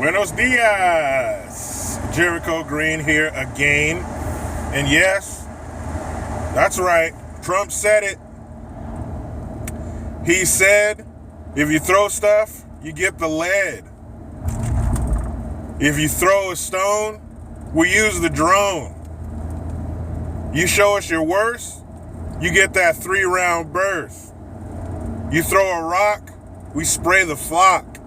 Buenos dias! Jericho Green here again. And yes, that's right. Trump said it. He said, if you throw stuff, you get the lead. If you throw a stone, we use the drone. You show us your worst, you get that 3-round berth. You throw a rock, we spray the flock.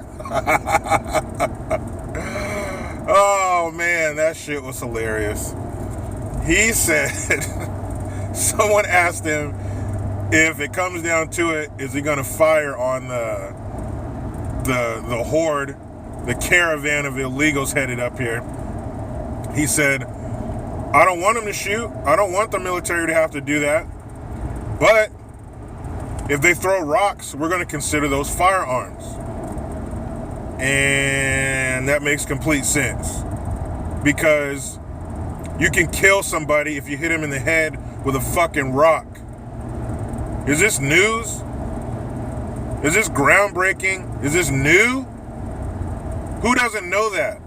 Oh man, that shit was hilarious. He said, someone asked him if it comes down to it, is he gonna fire on the horde, the caravan of illegals headed up here? He said, I don't want them to shoot. I don't want the military to have to do that. But if they throw rocks, we're gonna consider those firearms. And that makes complete sense, because you can kill somebody if you hit him in the head with a fucking rock. Is this news? Is this groundbreaking? Is this new? Who doesn't know that?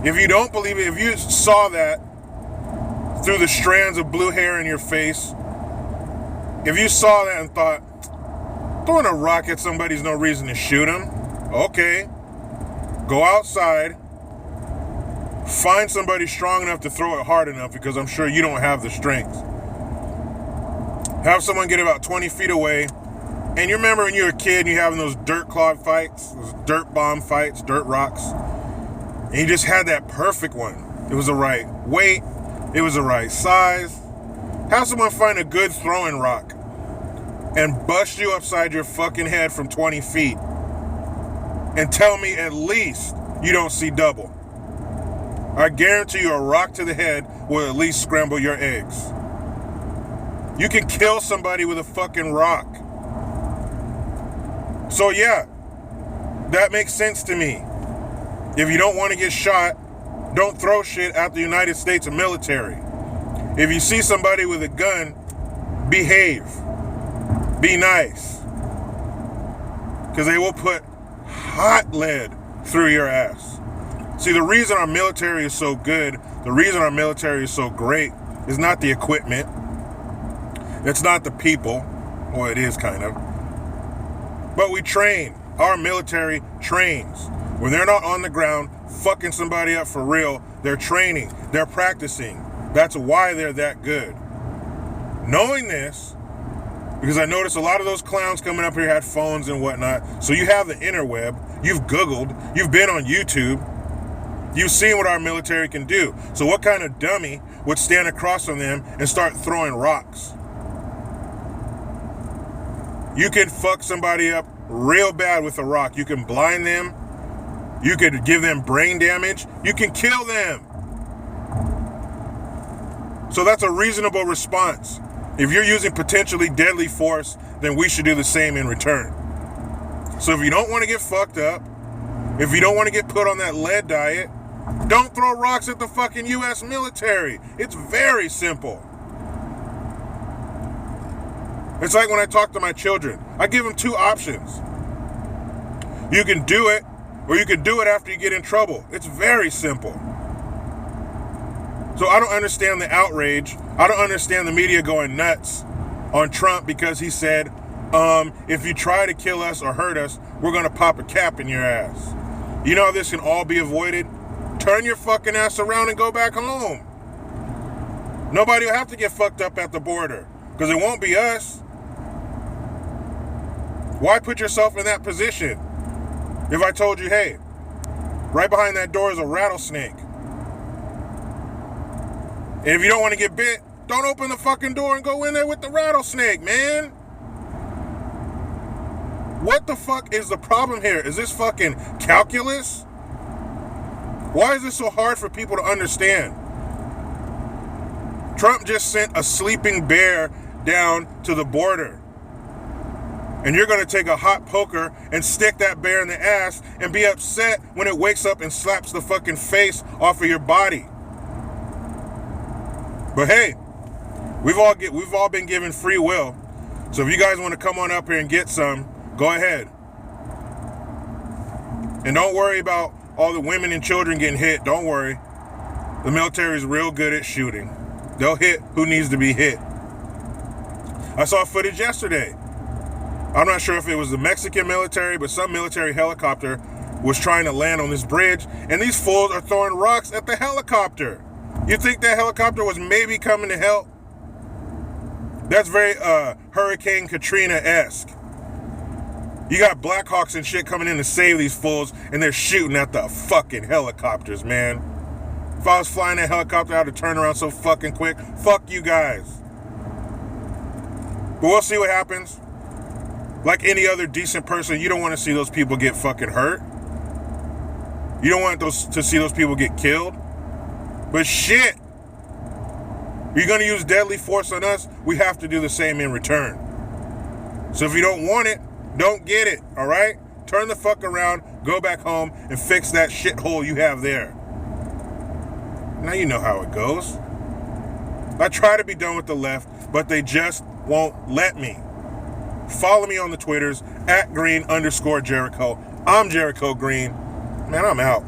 If you don't believe it, if you saw that through the strands of blue hair in your face, if you saw that and thought, throwing a rock at somebody's no reason to shoot him, okay, go outside, find somebody strong enough to throw it hard enough, because I'm sure you don't have the strength. Have someone get about 20 feet away. And you remember when you were a kid and you having those dirt clod fights, those dirt bomb fights, dirt rocks, and you just had that perfect one. It was the right weight, it was the right size. Have someone find a good throwing rock and bust you upside your fucking head from 20 feet. And tell me at least you don't see double. I guarantee you a rock to the head will at least scramble your eggs. You can kill somebody with a fucking rock. So yeah, that makes sense to me. If you don't want to get shot, don't throw shit at the United States military. If you see somebody with a gun, behave. Be nice. Because they will put hot lead through your ass. See, the reason our military is so good, the reason our military is so great, is not the equipment. It's not the people. Well, it is kind of. But we train. Our military trains. When they're not on the ground fucking somebody up for real, they're training. They're practicing. That's why they're that good. Knowing this, because I noticed a lot of those clowns coming up here had phones and whatnot. So you have the interweb. You've Googled. You've been on YouTube. You've seen what our military can do. So what kind of dummy would stand across from them and start throwing rocks? You can fuck somebody up real bad with a rock. You can blind them. You could give them brain damage. You can kill them. So that's a reasonable response. If you're using potentially deadly force, then we should do the same in return. So if you don't want to get fucked up, if you don't want to get put on that lead diet, don't throw rocks at the fucking U.S. military. It's very simple. It's like when I talk to my children. I give them two options. You can do it, or you can do it after you get in trouble. It's very simple. So I don't understand the outrage. I don't understand the media going nuts on Trump because he said, if you try to kill us or hurt us, we're going to pop a cap in your ass. You know how this can all be avoided? Turn your fucking ass around and go back home. Nobody will have to get fucked up at the border, because it won't be us. Why put yourself in that position? If I told you, hey, right behind that door is a rattlesnake. And if you don't want to get bit, don't open the fucking door and go in there with the rattlesnake, man. What the fuck is the problem here? Is this fucking calculus? Why is this so hard for people to understand? Trump just sent a sleeping bear down to the border. And you're going to take a hot poker and stick that bear in the ass and be upset when it wakes up and slaps the fucking face off of your body. But hey, we've all been given free will. So if you guys want to come on up here and get some, go ahead. And don't worry about all the women and children getting hit, don't worry. The military is real good at shooting. They'll hit who needs to be hit. I saw footage yesterday. I'm not sure if it was the Mexican military, but some military helicopter was trying to land on this bridge, and these fools are throwing rocks at the helicopter. You think that helicopter was maybe coming to help? That's very Hurricane Katrina-esque. You got Black Hawks and shit coming in to save these fools, and they're shooting at the fucking helicopters, man. If I was flying that helicopter, I'd have turned around so fucking quick. Fuck you guys. But we'll see what happens. Like any other decent person, you don't want to see those people get fucking hurt. You don't want to see those people get killed. But shit, you're going to use deadly force on us, we have to do the same in return. So if you don't want it, don't get it, all right? Turn the fuck around, go back home, and fix that shithole you have there. Now you know how it goes. I try to be done with the left, but they just won't let me. Follow me on the Twitters, @Green_Jericho. I'm Jericho Green. Man, I'm out.